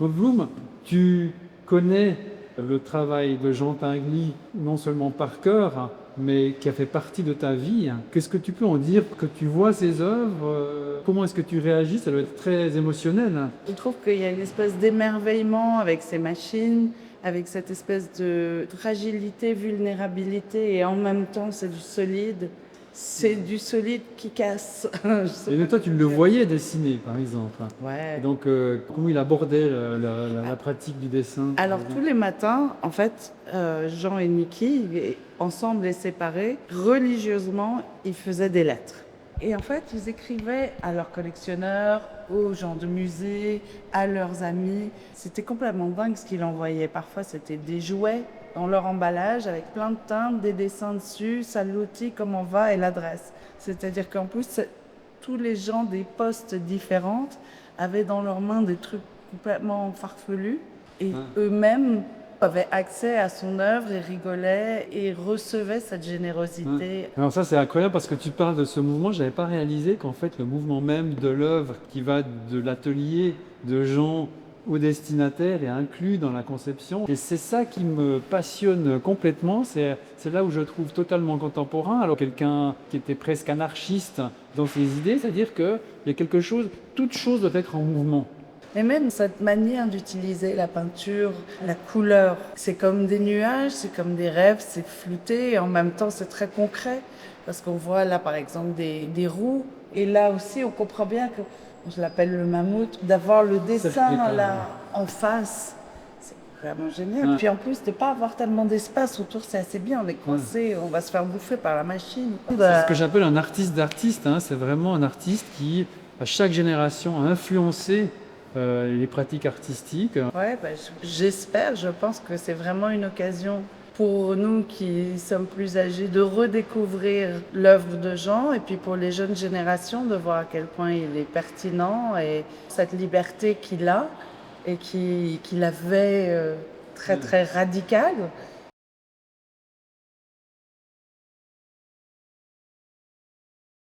Claude Bloom, tu connais le travail de Jean Tinguely non seulement par cœur, mais qui a fait partie de ta vie. Qu'est-ce que tu peux en dire que tu vois ses œuvres? Comment est-ce que tu réagis? Ça doit être très émotionnel. Je trouve qu'il y a une espèce d'émerveillement avec ces machines, avec cette espèce de fragilité, vulnérabilité, et en même temps, c'est du solide. C'est du solide qui casse. Je sais Et pas toi, tu le comment dire. voyais dessiner, par exemple. Et Ouais. donc, comment il abordait la pratique du dessin, par Alors exemple? tous les matins, en fait, Jean et Niki, ensemble et séparés, religieusement, ils faisaient des lettres. Et en fait, ils écrivaient à leurs collectionneurs, aux gens de musée, à leurs amis. C'était complètement dingue ce qu'ils envoyaient. Parfois, c'était des jouets dans leur emballage avec plein de timbres, des dessins dessus, saluti, comment va et l'adresse. C'est-à-dire qu'en plus, tous les gens des postes différentes avaient dans leurs mains des trucs complètement farfelus et Ah. eux-mêmes avaient accès à son œuvre et rigolaient et recevaient cette générosité. Alors ça, c'est incroyable parce que tu parles de ce mouvement. Je n'avais pas réalisé qu'en fait, le mouvement même de l'œuvre qui va de l'atelier de Jean au destinataire est inclus dans la conception. Et c'est ça qui me passionne complètement. C'est là où je trouve totalement contemporain. Alors quelqu'un qui était presque anarchiste dans ses idées, c'est-à-dire qu'il y a quelque chose, toute chose doit être en mouvement. Et même cette manière d'utiliser la peinture, la couleur, c'est comme des nuages, c'est comme des rêves, c'est flouté et en même temps c'est très concret. Parce qu'on voit là par exemple des roues et là aussi on comprend bien que, je l'appelle le mammouth, d'avoir le dessin là en face. C'est vraiment génial. Ouais. Puis en plus de ne pas avoir tellement d'espace autour, c'est assez bien, on est coincé, on va se faire bouffer par la machine. C'est ce que j'appelle un artiste d'artiste, hein. C'est vraiment un artiste qui, à chaque génération, a influencé les pratiques artistiques. Ouais, j'espère, je pense que c'est vraiment une occasion pour nous qui sommes plus âgés de redécouvrir l'œuvre de Jean et puis pour les jeunes générations de voir à quel point il est pertinent et cette liberté qu'il a et qu'il avait très très radicale